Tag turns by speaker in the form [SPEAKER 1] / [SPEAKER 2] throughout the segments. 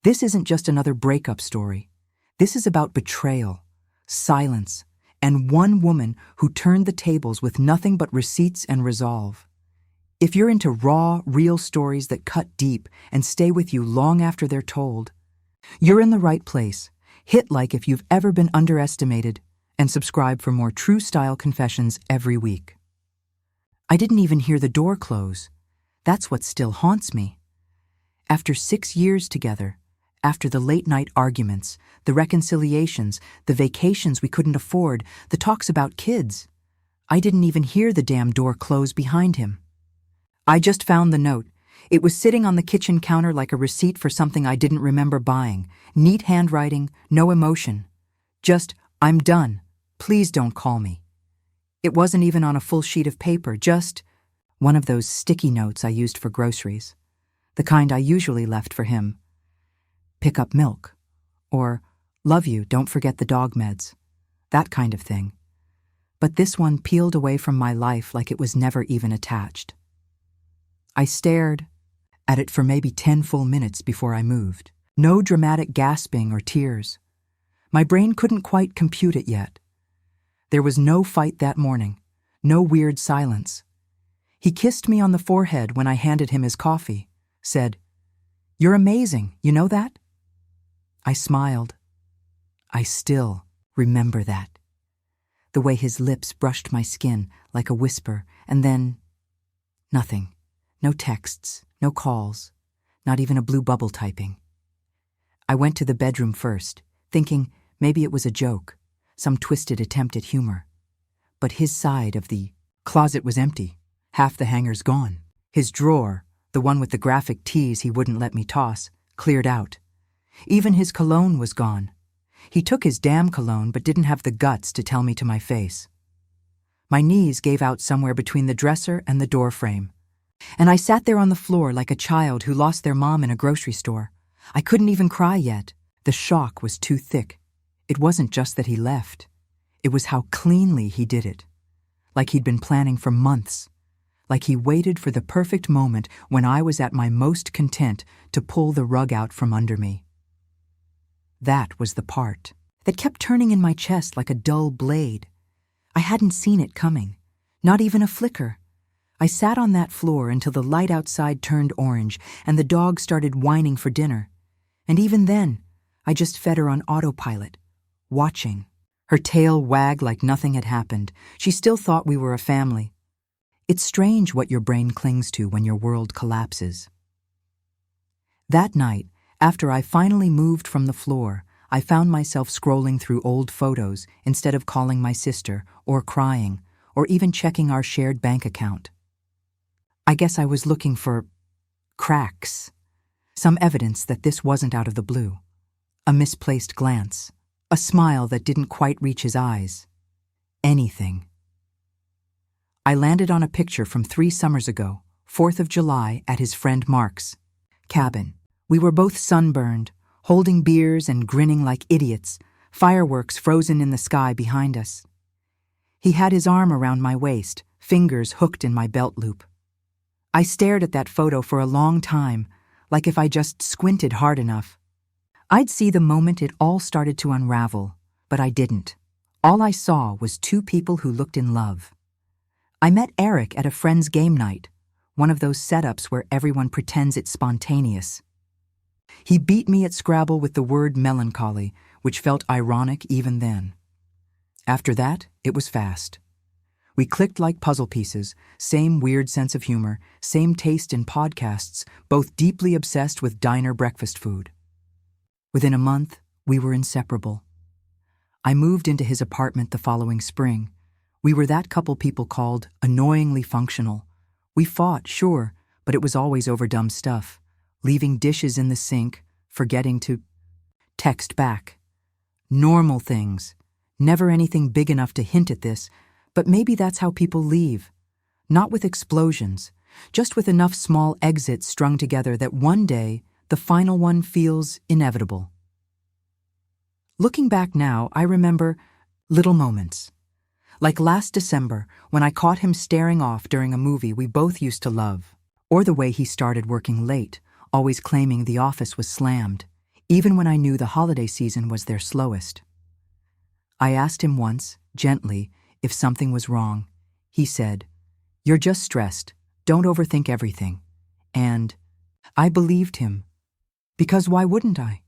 [SPEAKER 1] This isn't just another breakup story. This is about betrayal, silence, and one woman who turned the tables with nothing but receipts and resolve. If you're into raw, real stories that cut deep and stay with you long after they're told, you're in the right place. Hit like if you've ever been underestimated, and subscribe for more true-style confessions every week. I didn't even hear the door close. That's what still haunts me. After 6 years together, after the late-night arguments, the reconciliations, the vacations we couldn't afford, the talks about kids, I didn't even hear the damn door close behind him. I just found the note. It was sitting on the kitchen counter like a receipt for something I didn't remember buying. Neat handwriting, no emotion. Just, "I'm done. Please don't call me." It wasn't even on a full sheet of paper, just one of those sticky notes I used for groceries. The kind I usually left for him. "Pick up milk," or "Love you, don't forget the dog meds," that kind of thing. But this one peeled away from my life like it was never even attached. I stared at it for maybe 10 full minutes before I moved. No dramatic gasping or tears. My brain couldn't quite compute it yet. There was no fight that morning, no weird silence. He kissed me on the forehead when I handed him his coffee, said, "You're amazing, you know that?" I smiled. I still remember that. The way his lips brushed my skin like a whisper, and then nothing. No texts, no calls, not even a blue bubble typing. I went to the bedroom first, thinking maybe it was a joke, some twisted attempt at humor. But his side of the closet was empty, half the hangers gone. His drawer, the one with the graphic tees he wouldn't let me toss, cleared out. Even his cologne was gone. He took his damn cologne but didn't have the guts to tell me to my face. My knees gave out somewhere between the dresser and the door frame. And I sat there on the floor like a child who lost their mom in a grocery store. I couldn't even cry yet. The shock was too thick. It wasn't just that he left. It was how cleanly he did it. Like he'd been planning for months. Like he waited for the perfect moment when I was at my most content to pull the rug out from under me. That was the part that kept turning in my chest like a dull blade. I hadn't seen it coming. Not even a flicker. I sat on that floor until the light outside turned orange and the dog started whining for dinner. And even then, I just fed her on autopilot, watching. Her tail wagged like nothing had happened. She still thought we were a family. It's strange what your brain clings to when your world collapses. That night, after I finally moved from the floor, I found myself scrolling through old photos instead of calling my sister or crying or even checking our shared bank account. I guess I was looking for cracks, some evidence that this wasn't out of the blue. A misplaced glance, a smile that didn't quite reach his eyes. Anything. I landed on a picture from 3 summers ago, 4th of July, at his friend Mark's cabin. We were both sunburned, holding beers and grinning like idiots, fireworks frozen in the sky behind us. He had his arm around my waist, fingers hooked in my belt loop. I stared at that photo for a long time, like if I just squinted hard enough. I'd see the moment it all started to unravel, but I didn't. All I saw was 2 people who looked in love. I met Eric at a friend's game night, one of those setups where everyone pretends it's spontaneous. He beat me at Scrabble with the word melancholy, which felt ironic even then. After that, it was fast. We clicked like puzzle pieces, same weird sense of humor, same taste in podcasts, both deeply obsessed with diner breakfast food. Within a month, we were inseparable. I moved into his apartment the following spring. We were that couple people called annoyingly functional. We fought, sure, but it was always over dumb stuff. Leaving dishes in the sink, forgetting to text back. Normal things. Never anything big enough to hint at this, but maybe that's how people leave. Not with explosions, just with enough small exits strung together that one day, the final one feels inevitable. Looking back now, I remember little moments. Like last December, when I caught him staring off during a movie we both used to love. Or the way he started working late, always claiming the office was slammed, even when I knew the holiday season was their slowest. I asked him once, gently, if something was wrong. He said, "You're just stressed. Don't overthink everything." And I believed him. Because why wouldn't I?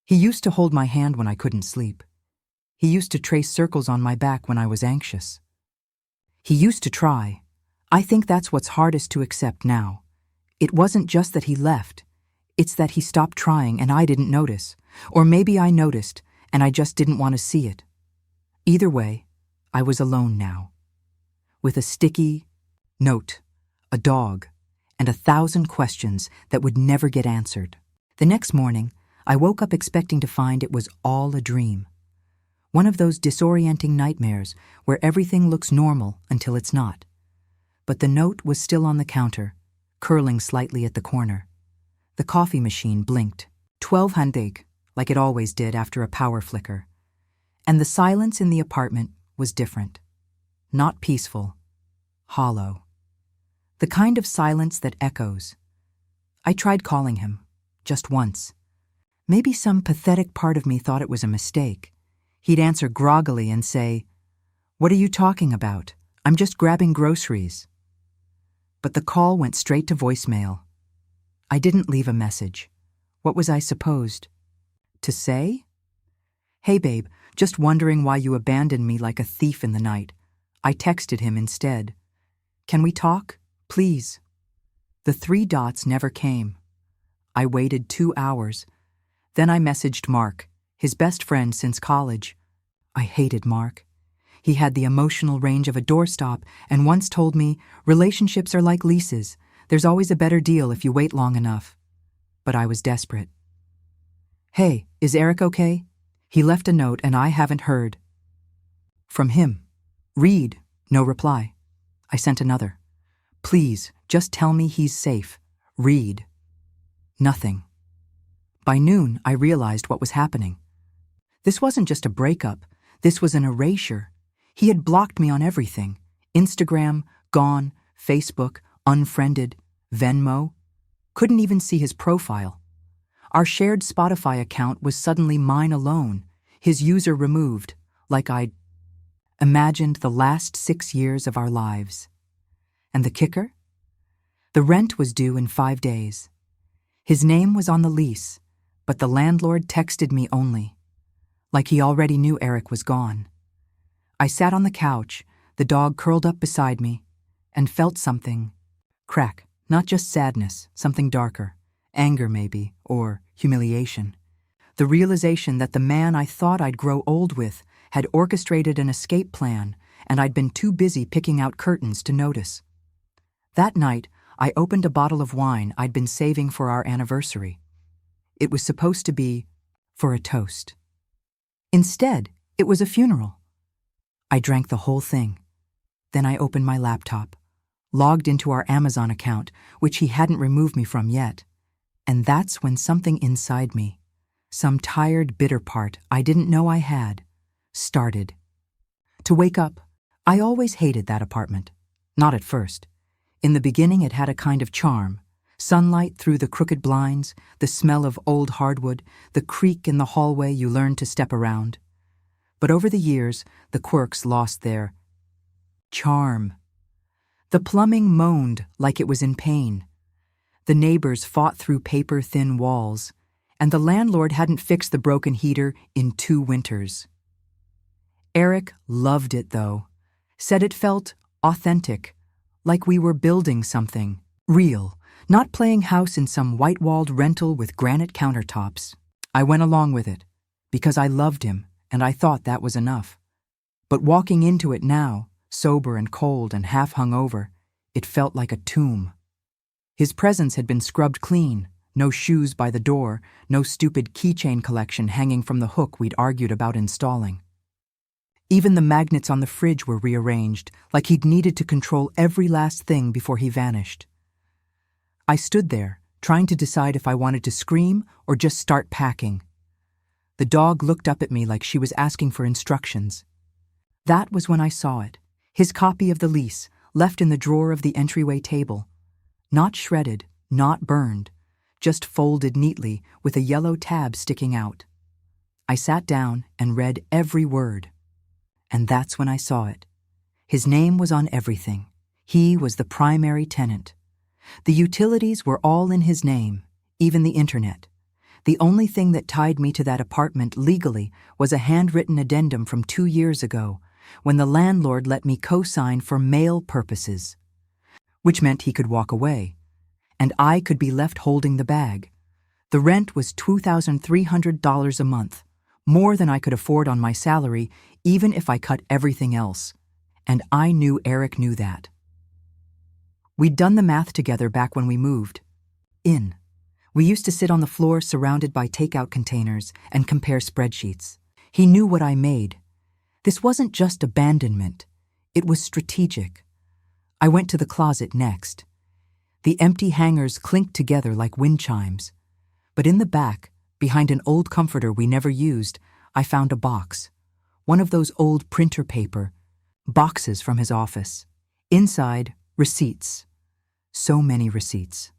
[SPEAKER 1] He used to hold my hand when I couldn't sleep. He used to trace circles on my back when I was anxious. He used to try. I think that's what's hardest to accept now. It wasn't just that he left. It's that he stopped trying and I didn't notice. Or maybe I noticed and I just didn't want to see it. Either way, I was alone now. With a sticky note, a dog, and 1,000 questions that would never get answered. The next morning, I woke up expecting to find it was all a dream. One of those disorienting nightmares where everything looks normal until it's not. But the note was still on the counter, curling slightly at the corner. The coffee machine blinked, 1200, like it always did after a power flicker. And the silence in the apartment was different. Not peaceful, hollow. The kind of silence that echoes. I tried calling him, just once. Maybe some pathetic part of me thought it was a mistake. He'd answer groggily and say, "What are you talking about? I'm just grabbing groceries." But the call went straight to voicemail. I didn't leave a message. What was I supposed to say? "Hey babe, just wondering why you abandoned me like a thief in the night." I texted him instead. "Can we talk? Please." The 3 dots never came. I waited 2 hours. Then I messaged Mark, his best friend since college. I hated Mark. He had the emotional range of a doorstop and once told me, "Relationships are like leases. There's always a better deal if you wait long enough." But I was desperate. "Hey, is Eric okay?" He left a note and I haven't heard from him. "Read." No reply. I sent another. "Please, just tell me he's safe. Read." Nothing. By noon, I realized what was happening. This wasn't just a breakup. This was an erasure. He had blocked me on everything. Instagram, gone. Facebook, unfriended. Venmo. Couldn't even see his profile. Our shared Spotify account was suddenly mine alone, his user removed, like I'd imagined the last 6 years of our lives. And the kicker? The rent was due in 5 days. His name was on the lease, but the landlord texted me only, like he already knew Eric was gone. I sat on the couch, the dog curled up beside me, and felt something crack, not just sadness, something darker, anger maybe, or humiliation. The realization that the man I thought I'd grow old with had orchestrated an escape plan, and I'd been too busy picking out curtains to notice. That night, I opened a bottle of wine I'd been saving for our anniversary. It was supposed to be for a toast. Instead, it was a funeral. I drank the whole thing. Then I opened my laptop, logged into our Amazon account, which he hadn't removed me from yet. And that's when something inside me, some tired, bitter part I didn't know I had, started. To wake up, I always hated that apartment. Not at first. In the beginning, it had a kind of charm. Sunlight through the crooked blinds, the smell of old hardwood, the creak in the hallway you learned to step around. But over the years, the quirks lost their charm. The plumbing moaned like it was in pain. The neighbors fought through paper-thin walls, and the landlord hadn't fixed the broken heater in 2 winters. Eric loved it, though. Said it felt authentic, like we were building something real, not playing house in some white-walled rental with granite countertops. I went along with it, because I loved him, and I thought that was enough. But walking into it now, sober and cold and half hungover, it felt like a tomb. His presence had been scrubbed clean, no shoes by the door, no stupid keychain collection hanging from the hook we'd argued about installing. Even the magnets on the fridge were rearranged, like he'd needed to control every last thing before he vanished. I stood there, trying to decide if I wanted to scream or just start packing. The dog looked up at me like she was asking for instructions. That was when I saw it, his copy of the lease, left in the drawer of the entryway table. Not shredded, not burned, just folded neatly with a yellow tab sticking out. I sat down and read every word. And that's when I saw it. His name was on everything. He was the primary tenant. The utilities were all in his name, even the internet. The only thing that tied me to that apartment legally was a handwritten addendum from 2 years ago, when the landlord let me co-sign for mail purposes, which meant he could walk away, and I could be left holding the bag. The rent was $2,300 a month, more than I could afford on my salary, even if I cut everything else. And I knew Eric knew that. We'd done the math together back when we moved in. We used to sit on the floor surrounded by takeout containers and compare spreadsheets. He knew what I made. This wasn't just abandonment. It was strategic. I went to the closet next. The empty hangers clinked together like wind chimes. But in the back, behind an old comforter we never used, I found a box. One of those old printer paper boxes from his office. Inside, receipts. So many receipts.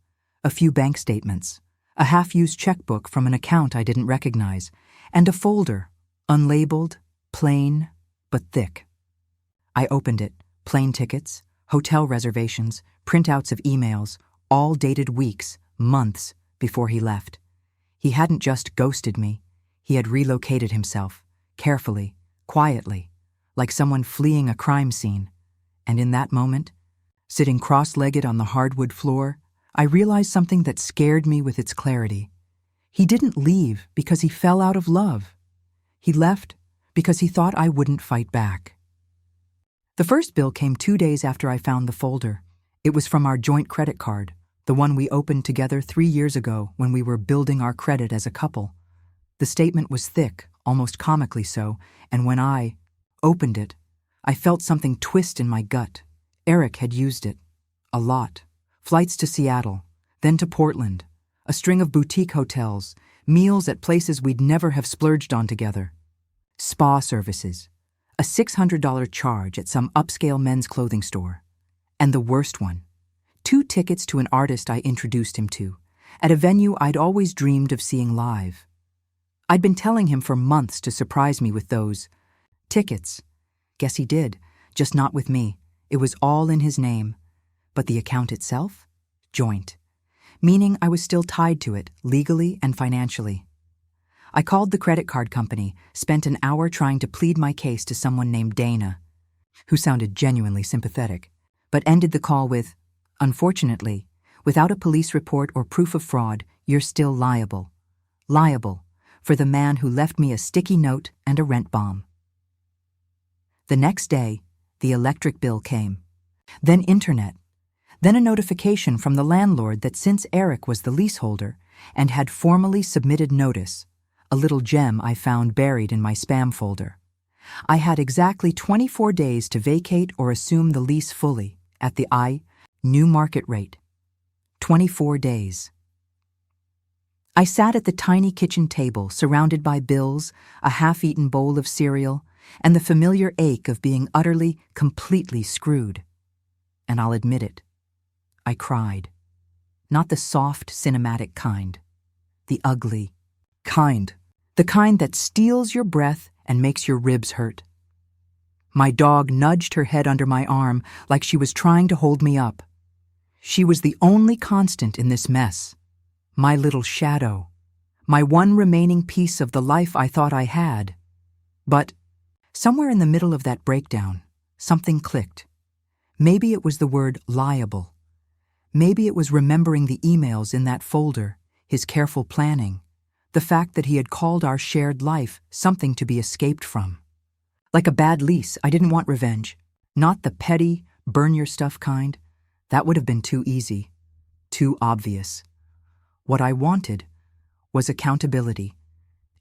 [SPEAKER 1] A few bank statements. A half-used checkbook from an account I didn't recognize, and a folder, unlabeled, plain, but thick. I opened it. Plane tickets, hotel reservations, printouts of emails, all dated weeks, months before he left. He hadn't just ghosted me. He had relocated himself, carefully, quietly, like someone fleeing a crime scene. And in that moment, sitting cross-legged on the hardwood floor, I realized something that scared me with its clarity. He didn't leave because he fell out of love. He left because he thought I wouldn't fight back. The first bill came 2 days after I found the folder. It was from our joint credit card, the one we opened together 3 years ago when we were building our credit as a couple. The statement was thick, almost comically so, and when I opened it, I felt something twist in my gut. Eric had used it. A lot. Flights to Seattle, then to Portland, a string of boutique hotels, meals at places we'd never have splurged on together, spa services, a $600 charge at some upscale men's clothing store, and the worst one, 2 tickets to an artist I introduced him to, at a venue I'd always dreamed of seeing live. I'd been telling him for months to surprise me with those tickets. Guess he did, just not with me. It was all in his name. But the account itself? Joint. Meaning I was still tied to it, legally and financially. I called the credit card company, spent an hour trying to plead my case to someone named Dana, who sounded genuinely sympathetic, but ended the call with, "Unfortunately, without a police report or proof of fraud, you're still liable. Liable for the man who left me a sticky note and a rent bomb." The next day, the electric bill came. Then internet. Then a notification from the landlord that since Eric was the leaseholder and had formally submitted notice, a little gem I found buried in my spam folder, I had exactly 24 days to vacate or assume the lease fully at the new market rate. 24 days. I sat at the tiny kitchen table surrounded by bills, a half-eaten bowl of cereal, and the familiar ache of being utterly, completely screwed. And I'll admit it. I cried. Not the soft, cinematic kind. The ugly kind. The kind that steals your breath and makes your ribs hurt. My dog nudged her head under my arm like she was trying to hold me up. She was the only constant in this mess. My little shadow. My one remaining piece of the life I thought I had. But somewhere in the middle of that breakdown, something clicked. Maybe it was the word liable. Maybe it was remembering the emails in that folder, his careful planning, the fact that he had called our shared life something to be escaped from. Like a bad lease, I didn't want revenge. Not the petty, burn-your-stuff kind. That would have been too easy, too obvious. What I wanted was accountability.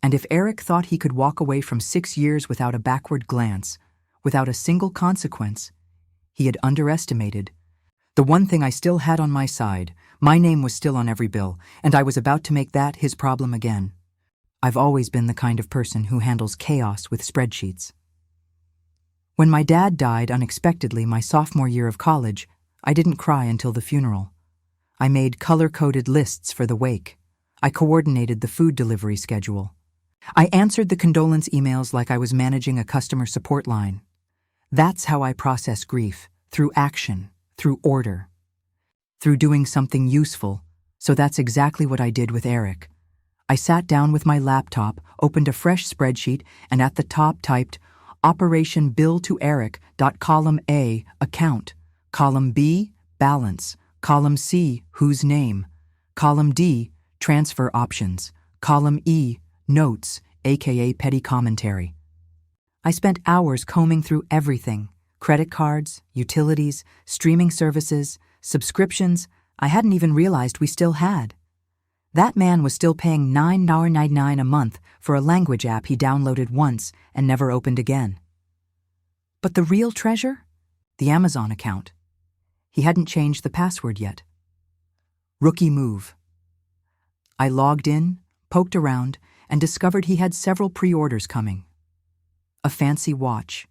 [SPEAKER 1] And if Eric thought he could walk away from 6 years without a backward glance, without a single consequence, he had underestimated the one thing I still had on my side. My name was still on every bill, and I was about to make that his problem again. I've always been the kind of person who handles chaos with spreadsheets. When my dad died unexpectedly my sophomore year of college, I didn't cry until the funeral. I made color-coded lists for the wake. I coordinated the food delivery schedule. I answered the condolence emails like I was managing a customer support line. That's how I process grief, through action, through order, through doing something useful. So that's exactly what I did with Eric. I sat down with my laptop, opened a fresh spreadsheet, and at the top typed Operation Bill to Eric. Column A, account. Column B, balance. Column C, whose name. Column D, transfer options. Column E, notes, aka petty commentary. I spent hours combing through everything: credit cards, utilities, streaming services, subscriptions I hadn't even realized we still had. That man was still paying $9.99 a month for a language app he downloaded once and never opened again. But the real treasure? The Amazon account. He hadn't changed the password yet. Rookie move. I logged in, poked around, and discovered he had several pre-orders coming. A fancy watch,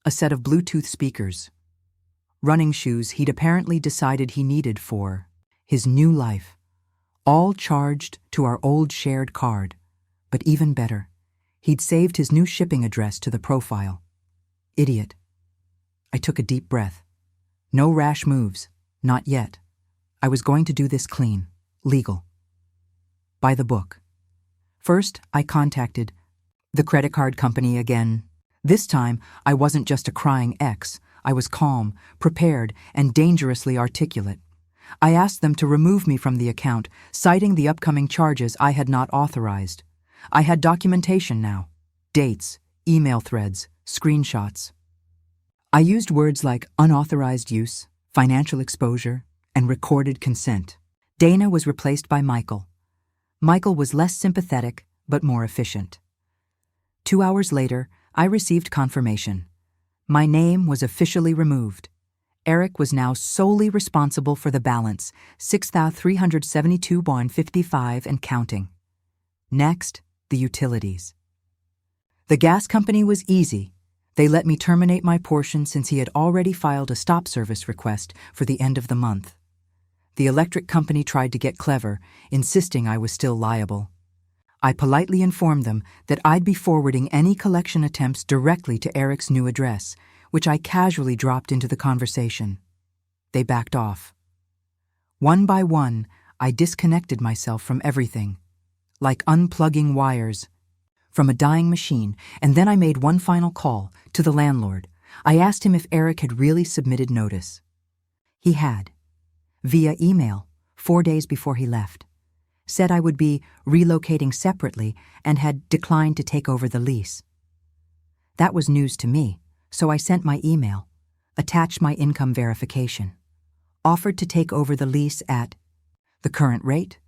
[SPEAKER 1] a set of Bluetooth speakers, running shoes he'd apparently decided he needed for his new life, all charged to our old shared card. But even better, he'd saved his new shipping address to the profile. Idiot. I took a deep breath. No rash moves, not yet. I was going to do this clean, legal. By the book. First, I contacted the credit card company again. This time, I wasn't just a crying ex. I was calm, prepared, and dangerously articulate. I asked them to remove me from the account, citing the upcoming charges I had not authorized. I had documentation now: dates, email threads, screenshots. I used words like unauthorized use, financial exposure, and recorded consent. Dana was replaced by Michael. Michael was less sympathetic, but more efficient. 2 hours later, I received confirmation. My name was officially removed. Eric was now solely responsible for the balance, $6,372.55 and counting. Next, the utilities. The gas company was easy. They let me terminate my portion since he had already filed a stop service request for the end of the month. The electric company tried to get clever, insisting I was still liable. I politely informed them that I'd be forwarding any collection attempts directly to Eric's new address, which I casually dropped into the conversation. They backed off. One by one, I disconnected myself from everything, like unplugging wires from a dying machine, and then I made one final call to the landlord. I asked him if Eric had really submitted notice. He had, via email, 4 days before he left. Said I would be relocating separately and had declined to take over the lease. That was news to me, so I sent my email, attached my income verification, offered to take over the lease at the current rate,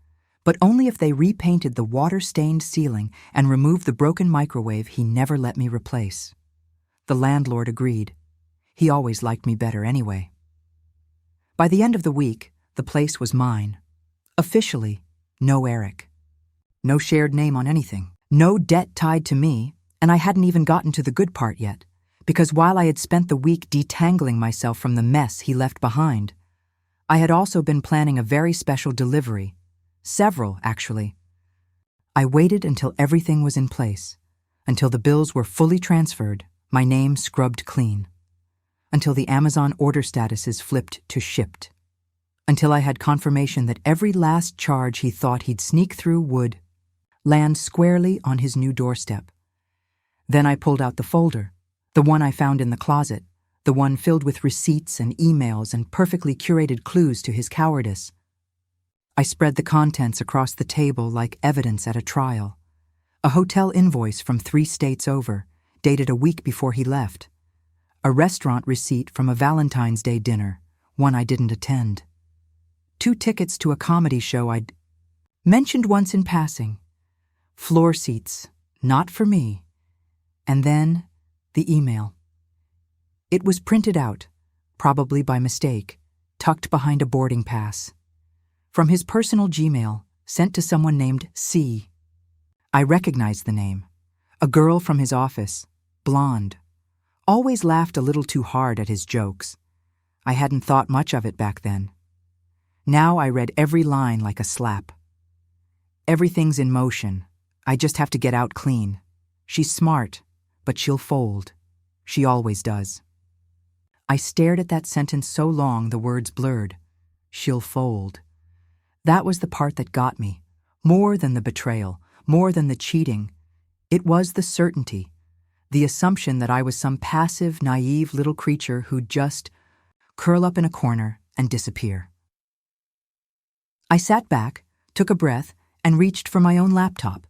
[SPEAKER 1] but only if they repainted the water-stained ceiling and removed the broken microwave he never let me replace. The landlord agreed. He always liked me better anyway. By the end of the week, the place was mine. Officially, no Eric. No shared name on anything. No debt tied to me, and I hadn't even gotten to the good part yet, because while I had spent the week detangling myself from the mess he left behind, I had also been planning a very special delivery. Several, actually. I waited until everything was in place, until the bills were fully transferred, my name scrubbed clean, until the Amazon order statuses flipped to shipped, until I had confirmation that every last charge he thought he'd sneak through would land squarely on his new doorstep. Then I pulled out the folder, the one I found in the closet, the one filled with receipts and emails and perfectly curated clues to his cowardice. I spread the contents across the table like evidence at a trial. A hotel invoice from 3 states over, dated a week before he left. A restaurant receipt from a Valentine's Day dinner, one I didn't attend. 2 tickets to a comedy show I'd mentioned once in passing. Floor seats, not for me. And then, the email. It was printed out, probably by mistake, tucked behind a boarding pass. From his personal Gmail, sent to someone named C. I recognized the name. A girl from his office, blonde. Always laughed a little too hard at his jokes. I hadn't thought much of it back then. Now I read every line like a slap. Everything's in motion. I just have to get out clean. She's smart, but she'll fold. She always does. I stared at that sentence so long the words blurred. She'll fold. That was the part that got me. More than the betrayal, more than the cheating. It was the certainty, the assumption that I was some passive, naive little creature who'd just curl up in a corner and disappear. I sat back, took a breath, and reached for my own laptop.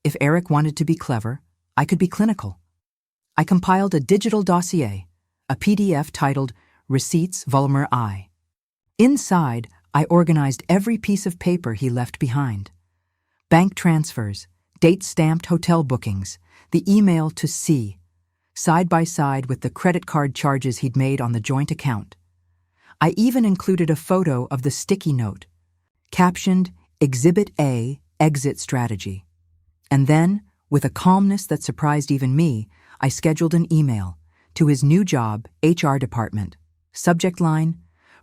[SPEAKER 1] If Eric wanted to be clever, I could be clinical. I compiled a digital dossier, a PDF titled Receipts Volume I. Inside, I organized every piece of paper he left behind. Bank transfers, date-stamped hotel bookings, the email to C, side by side with the credit card charges he'd made on the joint account. I even included a photo of the sticky note, captioned Exhibit A, Exit Strategy. And then, with a calmness that surprised even me, I scheduled an email to his new job, HR department. Subject line,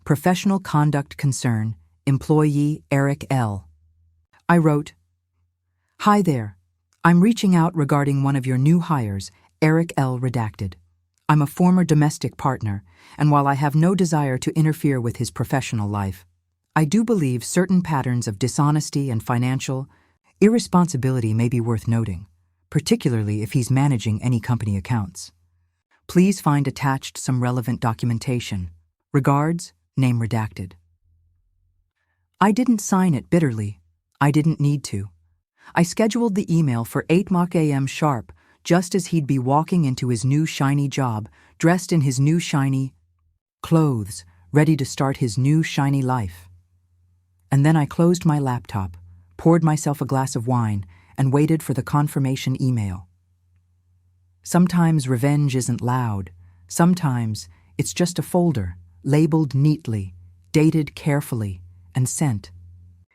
[SPEAKER 1] Professional Conduct Concern, Employee Eric L. I wrote, Hi there. I'm reaching out regarding one of your new hires, Eric L. Redacted. I'm a former domestic partner, and while I have no desire to interfere with his professional life, I do believe certain patterns of dishonesty and financial irresponsibility may be worth noting, particularly if he's managing any company accounts. Please find attached some relevant documentation. Regards, name redacted. I didn't sign it bitterly. I didn't need to. I scheduled the email for 8 a.m. sharp, just as he'd be walking into his new shiny job, dressed in his new shiny clothes, ready to start his new shiny life. And then I closed my laptop, poured myself a glass of wine, and waited for the confirmation email. Sometimes revenge isn't loud. Sometimes it's just a folder, labeled neatly, dated carefully, and sent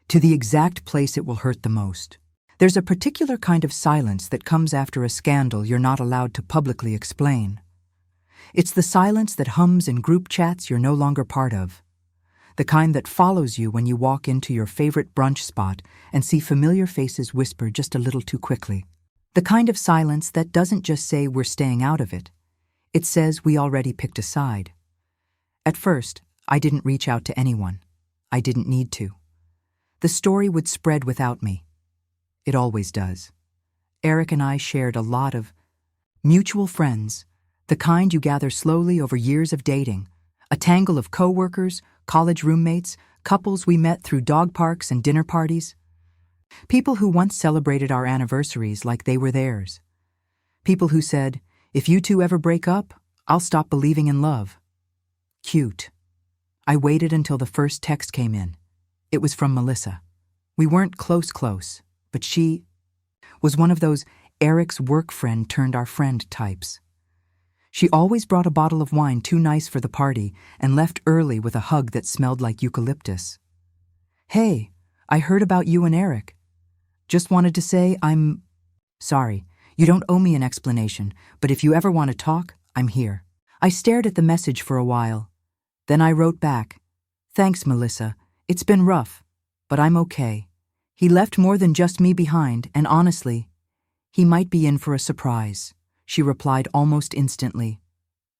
[SPEAKER 1] to the exact place it will hurt the most. There's a particular kind of silence that comes after a scandal you're not allowed to publicly explain. It's the silence that hums in group chats you're no longer part of. The kind that follows you when you walk into your favorite brunch spot and see familiar faces whisper just a little too quickly. The kind of silence that doesn't just say we're staying out of it. It says we already picked a side. At first, I didn't reach out to anyone. I didn't need to. The story would spread without me. It always does. Eric and I shared a lot of mutual friends, the kind you gather slowly over years of dating, a tangle of coworkers, college roommates, couples we met through dog parks and dinner parties. People who once celebrated our anniversaries like they were theirs. People who said, if you two ever break up, I'll stop believing in love. Cute. I waited until the first text came in. It was from Melissa. We weren't close, but she was one of those Eric's work friend turned our friend types. She always brought a bottle of wine too nice for the party and left early with a hug that smelled like eucalyptus. Hey, I heard about you and Eric. Just wanted to say I'm sorry. You don't owe me an explanation, but if you ever want to talk, I'm here. I stared at the message for a while. Then I wrote back, Thanks, Melissa. It's been rough, but I'm okay. He left more than just me behind, and honestly, he might be in for a surprise. She replied almost instantly.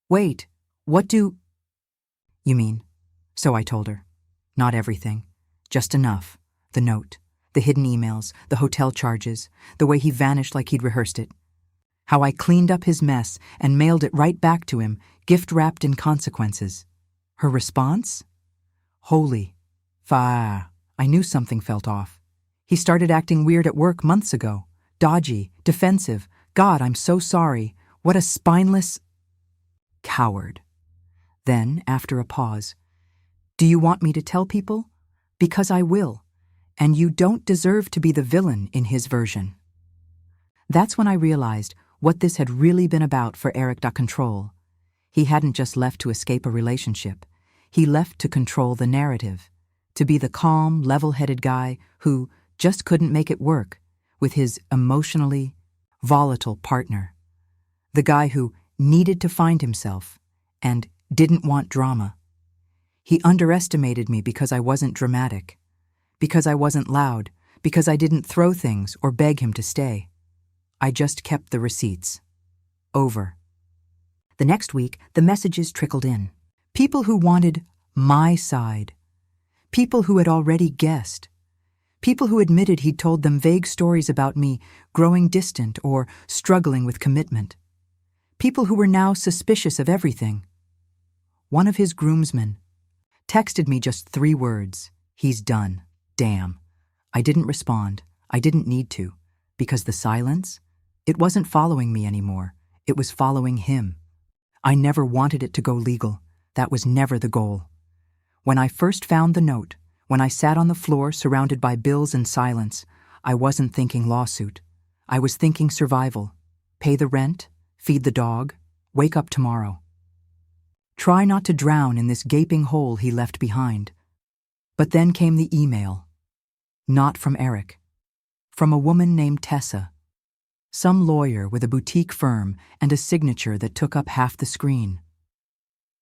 [SPEAKER 1] Wait, what do you mean? So I told her. Not everything. Just enough. The note, the hidden emails, the hotel charges, the way he vanished like he'd rehearsed it. How I cleaned up his mess and mailed it right back to him, gift-wrapped in consequences. Her response? Holy. Fa. I knew something felt off. He started acting weird at work months ago. Dodgy, defensive. God, I'm so sorry. What a spineless coward. Then, after a pause, Do you want me to tell people? Because I will. And you don't deserve to be the villain in his version. That's when I realized what this had really been about for Eric Control. He hadn't just left to escape a relationship. He left to control the narrative, to be the calm, level-headed guy who just couldn't make it work with his emotionally volatile partner. The guy who needed to find himself and didn't want drama. He underestimated me because I wasn't dramatic, because I wasn't loud, because I didn't throw things or beg him to stay. I just kept the receipts. Over. The next week, the messages trickled in. People who wanted my side. People who had already guessed. People who admitted he'd told them vague stories about me growing distant or struggling with commitment. People who were now suspicious of everything. One of his groomsmen texted me just 3 words. He's done. Damn. I didn't respond. I didn't need to. Because the silence? It wasn't following me anymore. It was following him. I never wanted it to go legal. That was never the goal. When I first found the note, when I sat on the floor surrounded by bills and silence, I wasn't thinking lawsuit. I was thinking survival. Pay the rent, feed the dog, wake up tomorrow. Try not to drown in this gaping hole he left behind. But then came the email. Not from Eric. From a woman named Tessa. Some lawyer with a boutique firm and a signature that took up half the screen.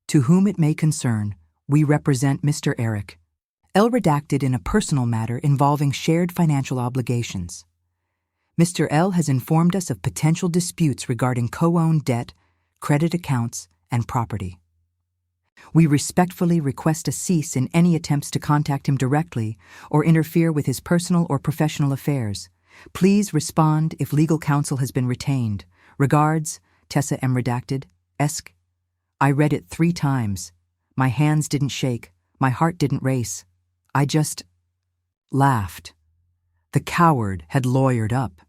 [SPEAKER 1] To whom it may concern, we represent Mr. Eric. L redacted in a personal matter involving shared financial obligations. Mr. L has informed us of potential disputes regarding co-owned debt, credit accounts, and property. We respectfully request a cease in any attempts to contact him directly or interfere with his personal or professional affairs. Please respond if legal counsel has been retained. Regards, Tessa M. Redacted, Esk. I read it 3 times. My hands didn't shake. My heart didn't race. I just laughed. The coward had lawyered up.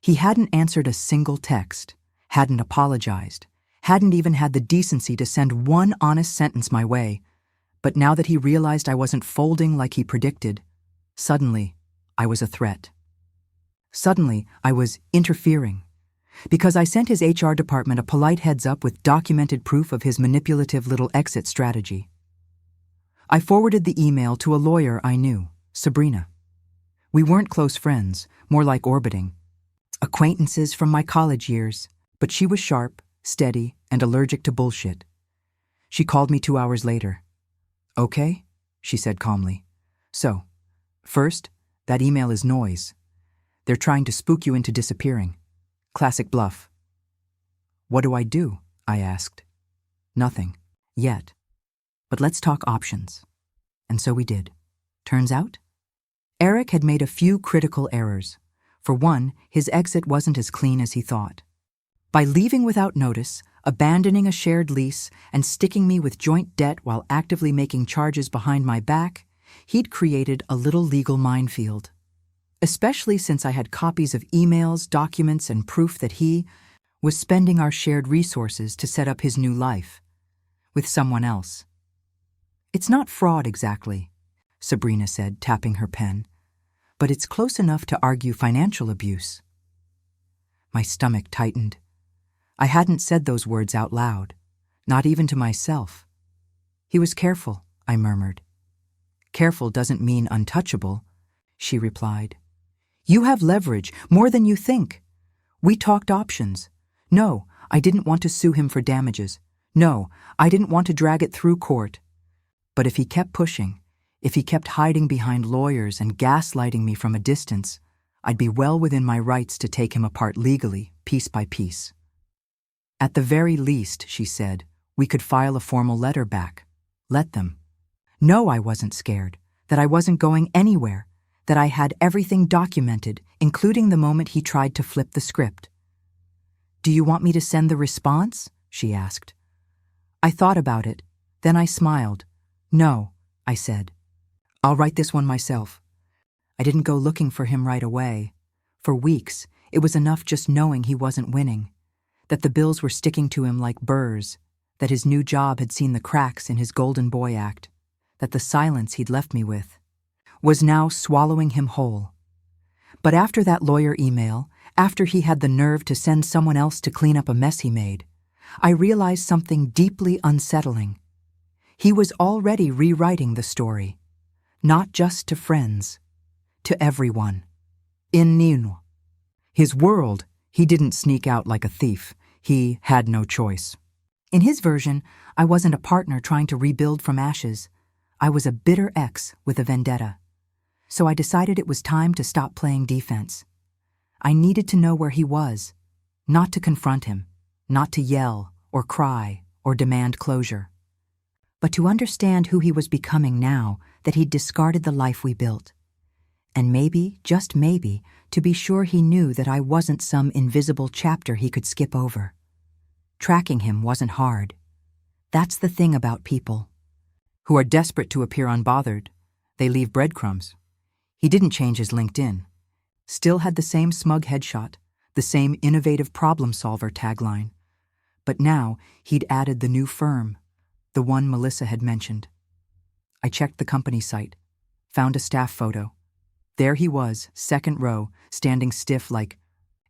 [SPEAKER 1] He hadn't answered a single text, hadn't apologized, hadn't even had the decency to send one honest sentence my way. But now that he realized I wasn't folding like he predicted, suddenly I was a threat. Suddenly I was interfering. Because I sent his HR department a polite heads-up with documented proof of his manipulative little exit strategy. I forwarded the email to a lawyer I knew, Sabrina. We weren't close friends, more like orbiting. Acquaintances from my college years, but she was sharp, steady, and allergic to bullshit. She called me 2 hours later. Okay, she said calmly. So, first, that email is noise. They're trying to spook you into disappearing. Classic bluff. What do? I asked. Nothing. Yet. But let's talk options. And so we did. Turns out, Eric had made a few critical errors. For one, his exit wasn't as clean as he thought. By leaving without notice, abandoning a shared lease, and sticking me with joint debt while actively making charges behind my back, he'd created a little legal minefield. Especially since I had copies of emails, documents, and proof that he was spending our shared resources to set up his new life with someone else. It's not fraud exactly, Sabrina said, tapping her pen, but it's close enough to argue financial abuse. My stomach tightened. I hadn't said those words out loud, not even to myself. He was careful, I murmured. Careful doesn't mean untouchable, she replied. You have leverage, more than you think. We talked options. No, I didn't want to sue him for damages. No, I didn't want to drag it through court. But if he kept pushing, if he kept hiding behind lawyers and gaslighting me from a distance, I'd be well within my rights to take him apart legally, piece by piece. At the very least, she said, we could file a formal letter back. Let them. No, I wasn't scared, that I wasn't going anywhere, that I had everything documented, including the moment he tried to flip the script. Do you want me to send the response? She asked. I thought about it. Then I smiled. No, I said. I'll write this one myself. I didn't go looking for him right away. For weeks, it was enough just knowing he wasn't winning, that the bills were sticking to him like burrs, that his new job had seen the cracks in his golden boy act, that the silence he'd left me with was now swallowing him whole. But after that lawyer email, after he had the nerve to send someone else to clean up a mess he made, I realized something deeply unsettling. He was already rewriting the story, not just to friends, to everyone. In Nino. His world, he didn't sneak out like a thief. He had no choice. In his version, I wasn't a partner trying to rebuild from ashes. I was a bitter ex with a vendetta. So I decided it was time to stop playing defense. I needed to know where he was, not to confront him, not to yell or cry or demand closure, but to understand who he was becoming now that he'd discarded the life we built. And maybe, just maybe, to be sure he knew that I wasn't some invisible chapter he could skip over. Tracking him wasn't hard. That's the thing about people who are desperate to appear unbothered. They leave breadcrumbs. He didn't change his LinkedIn. Still had the same smug headshot, the same innovative problem solver tagline. But now he'd added the new firm, the one Melissa had mentioned. I checked the company site, found a staff photo. There he was, second row, standing stiff like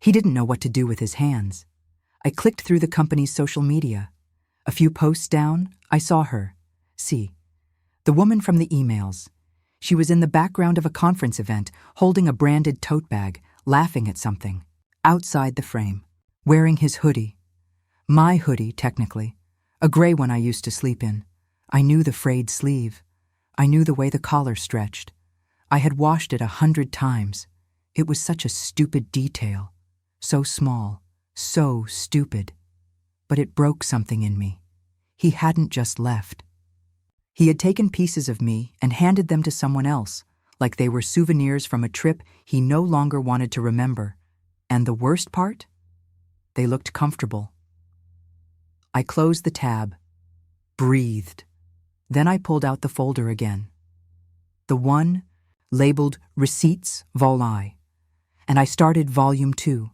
[SPEAKER 1] he didn't know what to do with his hands. I clicked through the company's social media. A few posts down, I saw her. See, the woman from the emails. She was in the background of a conference event, holding a branded tote bag, laughing at something. Outside the frame, wearing his hoodie. My hoodie, technically. A gray one I used to sleep in. I knew the frayed sleeve. I knew the way the collar stretched. I had washed it 100 times. It was such a stupid detail. So small, so stupid. But it broke something in me. He hadn't just left. He had taken pieces of me and handed them to someone else, like they were souvenirs from a trip he no longer wanted to remember. And the worst part? They looked comfortable. I closed the tab, breathed. Then I pulled out the folder again. The one labeled Receipts Vol I. And I started Volume 2.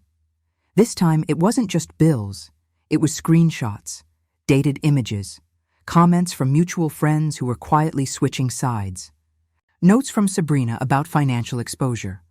[SPEAKER 1] This time it wasn't just bills. It was screenshots, dated images, comments from mutual friends who were quietly switching sides. Notes from Sabrina about financial exposure.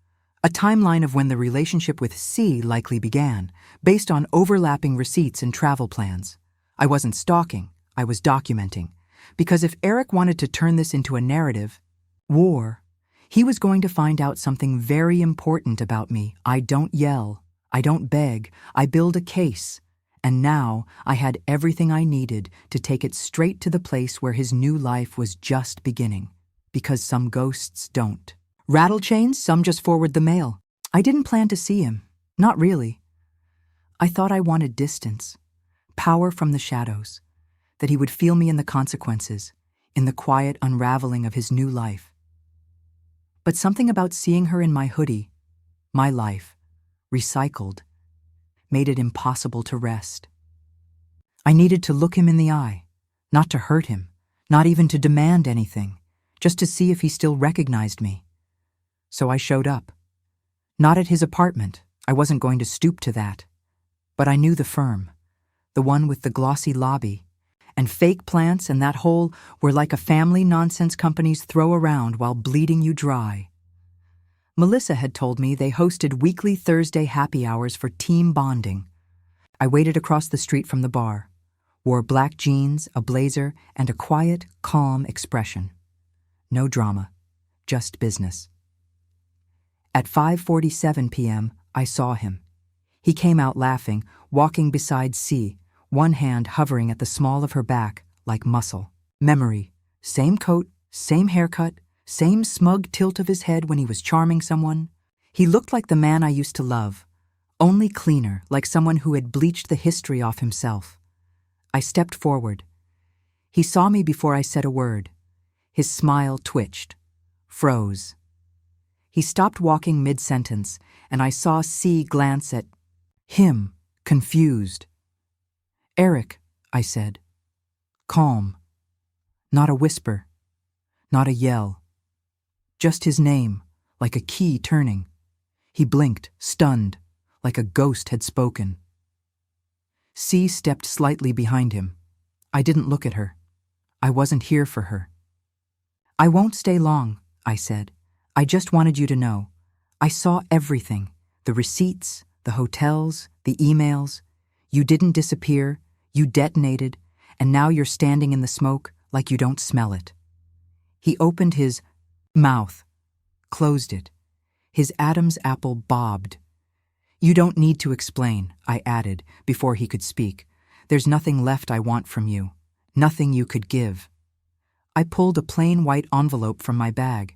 [SPEAKER 1] A timeline of when the relationship with C likely began, based on overlapping receipts and travel plans. I wasn't stalking, I was documenting. Because if Eric wanted to turn this into a narrative, war, he was going to find out something very important about me. I don't yell, I don't beg, I build a case. And now I had everything I needed to take it straight to the place where his new life was just beginning. Because some ghosts don't. Rattle chains, some just forward the mail. I didn't plan to see him. Not really. I thought I wanted distance. Power from the shadows. That he would feel me in the consequences, in the quiet unraveling of his new life. But something about seeing her in my hoodie, my life, recycled, made it impossible to rest. I needed to look him in the eye, not to hurt him, not even to demand anything, just to see if he still recognized me. So I showed up. Not at his apartment, I wasn't going to stoop to that. But I knew the firm, the one with the glossy lobby, and fake plants and that whole "we're like a family" nonsense companies throw around while bleeding you dry. Melissa had told me they hosted weekly Thursday happy hours for team bonding. I waited across the street from the bar, wore black jeans, a blazer, and a quiet, calm expression. No drama, just business. At 5:47 p.m., I saw him. He came out laughing, walking beside C, one hand hovering at the small of her back like muscle. Memory, same coat, same haircut, same smug tilt of his head when he was charming someone. He looked like the man I used to love, only cleaner, like someone who had bleached the history off himself. I stepped forward. He saw me before I said a word. His smile twitched, froze. He stopped walking mid-sentence, and I saw C glance at him, confused. "Eric," I said. Calm. Not a whisper. Not a yell. Just his name, like a key turning. He blinked, stunned, like a ghost had spoken. C stepped slightly behind him. I didn't look at her. I wasn't here for her. "I won't stay long," I said. "I just wanted you to know. I saw everything. The receipts, the hotels, the emails. You didn't disappear. You detonated. And now you're standing in the smoke like you don't smell it." He opened his mouth, closed it. His Adam's apple bobbed. "You don't need to explain," I added before he could speak. There's nothing left I want from you. Nothing you could give. I pulled a plain white envelope from my bag.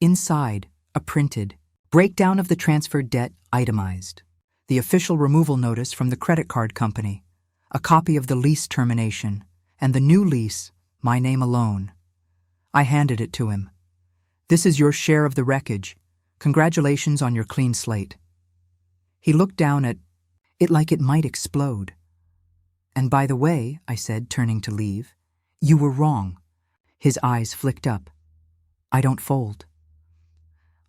[SPEAKER 1] Inside, a printed breakdown of the transferred debt itemized. The official removal notice from the credit card company. A copy of the lease termination. And the new lease, my name alone. I handed it to him. This is your share of the wreckage. Congratulations on your clean slate. He looked down at it like it might explode. And by the way, I said, turning to leave, you were wrong. His eyes flicked up. I don't fold.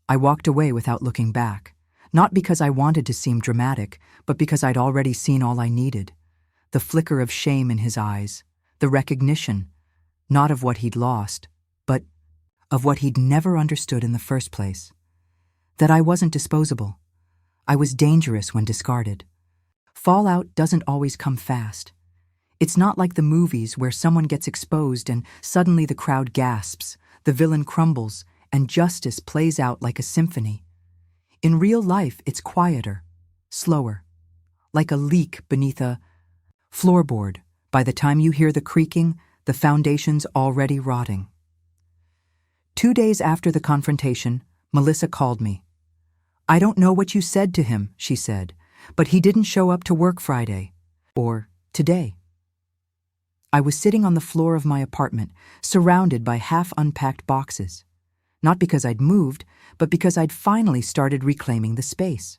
[SPEAKER 1] I walked away without looking back, not because I wanted to seem dramatic, but because I'd already seen all I needed. The flicker of shame in his eyes, the recognition, not of what he'd lost, but of what he'd never understood in the first place. That I wasn't disposable. I was dangerous when discarded. Fallout doesn't always come fast. It's not like the movies where someone gets exposed and suddenly the crowd gasps, the villain crumbles, and justice plays out like a symphony. In real life, it's quieter, slower, like a leak beneath a floorboard. By the time you hear the creaking, the foundation's already rotting. 2 days after the confrontation, Melissa called me. I don't know what you said to him, she said, but he didn't show up to work Friday. Or today. I was sitting on the floor of my apartment, surrounded by half-unpacked boxes. Not because I'd moved, but because I'd finally started reclaiming the space.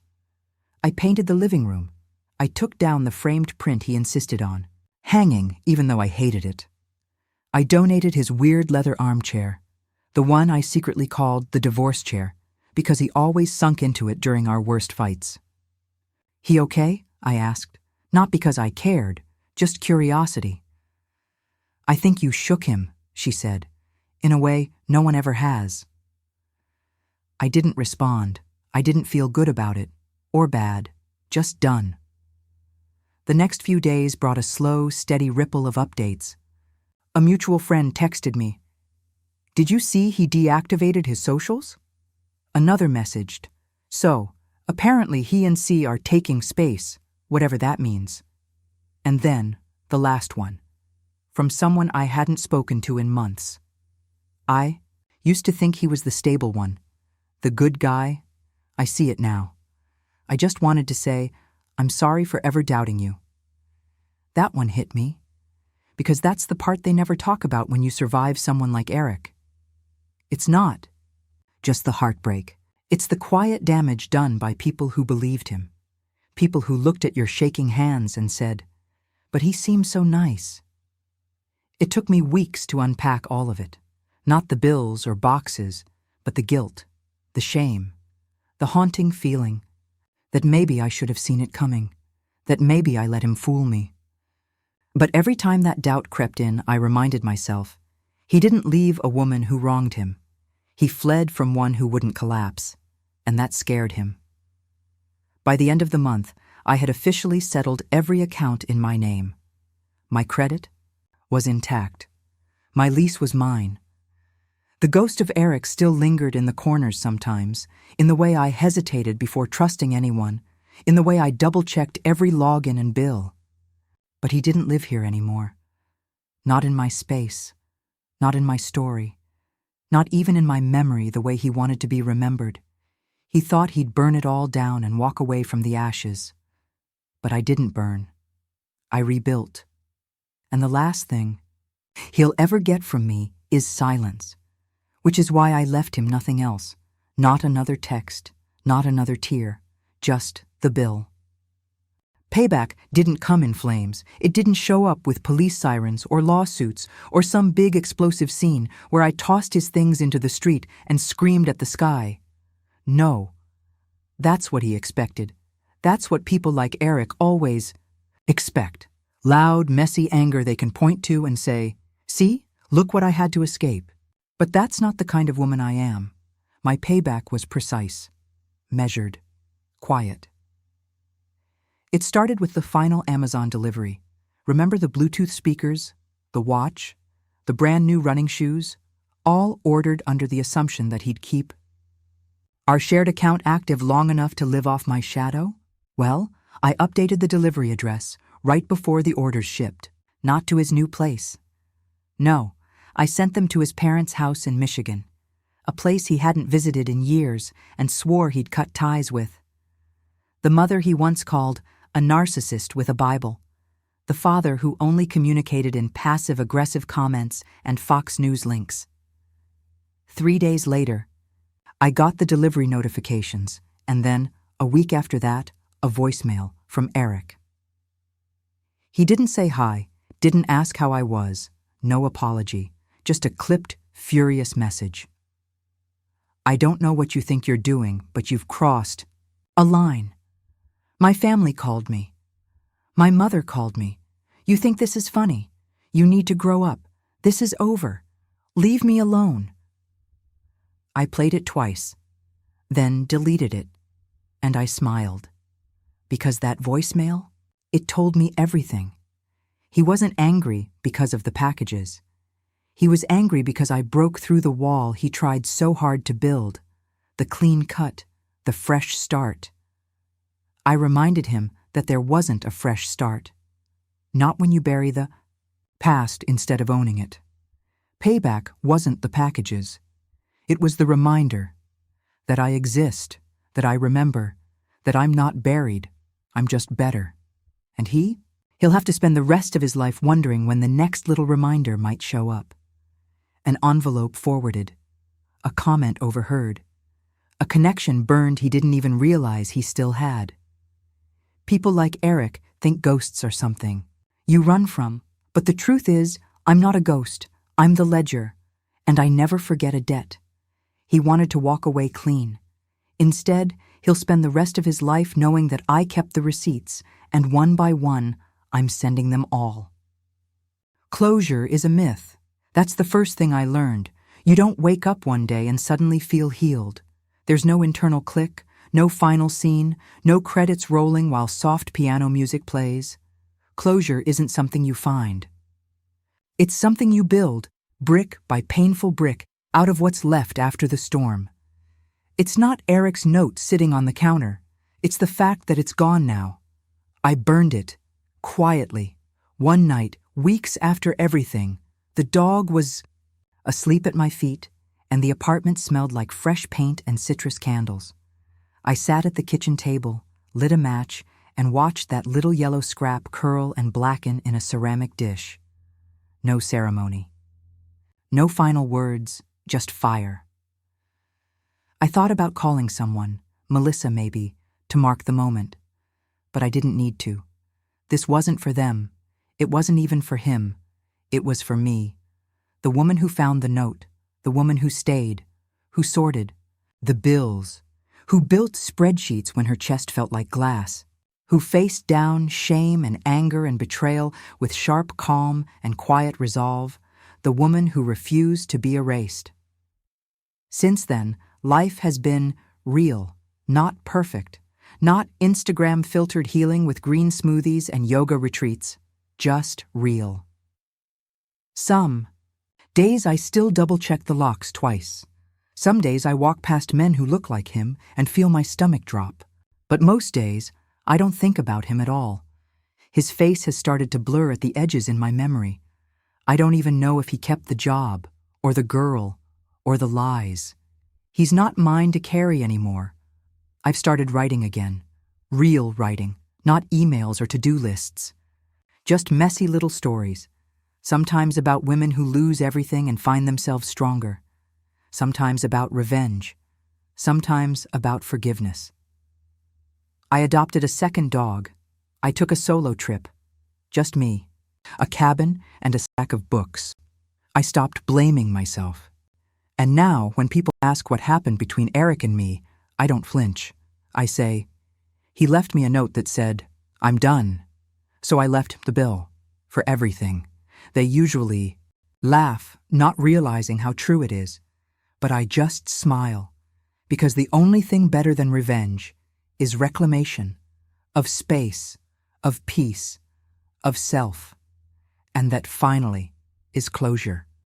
[SPEAKER 1] I painted the living room. I took down the framed print he insisted on, hanging even though I hated it. I donated his weird leather armchair, the one I secretly called the divorce chair, because he always sunk into it during our worst fights. He okay? I asked, not because I cared, just curiosity. I think you shook him, she said, in a way no one ever has. I didn't respond. I didn't feel good about it, or bad, just done. The next few days brought a slow, steady ripple of updates. A mutual friend texted me. Did you see he deactivated his socials? Another messaged. So, apparently he and C are taking space, whatever that means. And then, the last one. From someone I hadn't spoken to in months. I used to think he was the stable one, the good guy. I see it now. I just wanted to say, I'm sorry for ever doubting you. That one hit me, because that's the part they never talk about when you survive someone like Eric. It's not just the heartbreak. It's the quiet damage done by people who believed him, people who looked at your shaking hands and said, but he seems so nice. It took me weeks to unpack all of it, not the bills or boxes, but the guilt, the shame, the haunting feeling that maybe I should have seen it coming, that maybe I let him fool me. But every time that doubt crept in, I reminded myself, he didn't leave a woman who wronged him. He fled from one who wouldn't collapse, and that scared him. By the end of the month, I had officially settled every account in my name. My credit was intact. My lease was mine. The ghost of Eric still lingered in the corners sometimes, in the way I hesitated before trusting anyone, in the way I double-checked every login and bill. But he didn't live here anymore. Not in my space, not in my story, not even in my memory the way he wanted to be remembered. He thought he'd burn it all down and walk away from the ashes. But I didn't burn. I rebuilt. And the last thing he'll ever get from me is silence, which is why I left him nothing else. Not another text, not another tear, just the bill. Payback didn't come in flames. It didn't show up with police sirens or lawsuits or some big explosive scene where I tossed his things into the street and screamed at the sky. No. That's what he expected. That's what people like Eric always expect. Loud, messy anger they can point to and say, "See, look what I had to escape." But that's not the kind of woman I am. My payback was precise, measured, quiet. It started with the final Amazon delivery. Remember the Bluetooth speakers, the watch, the brand new running shoes, all ordered under the assumption that he'd keep our shared account active long enough to live off my shadow? Well, I updated the delivery address, right before the orders shipped, not to his new place. No, I sent them to his parents' house in Michigan, a place he hadn't visited in years and swore he'd cut ties with. The mother he once called a narcissist with a Bible. The father who only communicated in passive-aggressive comments and Fox News links. 3 days later, I got the delivery notifications, and then, a week after that, a voicemail from Eric. He didn't say hi, didn't ask how I was, no apology, just a clipped, furious message. I don't know what you think you're doing, but you've crossed a line. My family called me. My mother called me. You think this is funny? You need to grow up. This is over. Leave me alone. I played it twice, then deleted it, and I smiled. Because that voicemail, it told me everything. He wasn't angry because of the packages. He was angry because I broke through the wall he tried so hard to build, the clean cut, the fresh start. I reminded him that there wasn't a fresh start. Not when you bury the past instead of owning it. Payback wasn't the packages. It was the reminder that I exist, that I remember, that I'm not buried, I'm just better. And he'll have to spend the rest of his life wondering when the next little reminder might show up. An envelope forwarded, a comment overheard, a connection burned he didn't even realize he still had. People like Eric think ghosts are something you run from, but the truth is, I'm not a ghost, I'm the ledger, and I never forget a debt. He wanted to walk away clean. Instead, he'll spend the rest of his life knowing that I kept the receipts, and one by one, I'm sending them all. Closure is a myth. That's the first thing I learned. You don't wake up one day and suddenly feel healed. There's no internal click, no final scene, no credits rolling while soft piano music plays. Closure isn't something you find. It's something you build, brick by painful brick, out of what's left after the storm. It's not Eric's note sitting on the counter. It's the fact that it's gone now. I burned it, quietly. One night, weeks after everything, the dog was asleep at my feet, and the apartment smelled like fresh paint and citrus candles. I sat at the kitchen table, lit a match, and watched that little yellow scrap curl and blacken in a ceramic dish. No ceremony. No final words, just fire. I thought about calling someone, Melissa maybe, to mark the moment. But I didn't need to. This wasn't for them. It wasn't even for him. It was for me. The woman who found the note, the woman who stayed, who sorted the bills, who built spreadsheets when her chest felt like glass, who faced down shame and anger and betrayal with sharp calm and quiet resolve, the woman who refused to be erased. Since then, life has been real, not perfect, not Instagram-filtered healing with green smoothies and yoga retreats, just real. Some days I still double-check the locks twice. Some days I walk past men who look like him and feel my stomach drop. But most days, I don't think about him at all. His face has started to blur at the edges in my memory. I don't even know if he kept the job, or the girl, or the lies. He's not mine to carry anymore. I've started writing again. Real writing, not emails or to-do lists. Just messy little stories. Sometimes about women who lose everything and find themselves stronger. Sometimes about revenge. Sometimes about forgiveness. I adopted a second dog. I took a solo trip. Just me. A cabin and a stack of books. I stopped blaming myself. And now, when people ask what happened between Eric and me, I don't flinch. I say, he left me a note that said, I'm done. So I left the bill. For everything. They usually laugh, not realizing how true it is. But I just smile. Because the only thing better than revenge is reclamation of space, of peace, of self. And that finally is closure.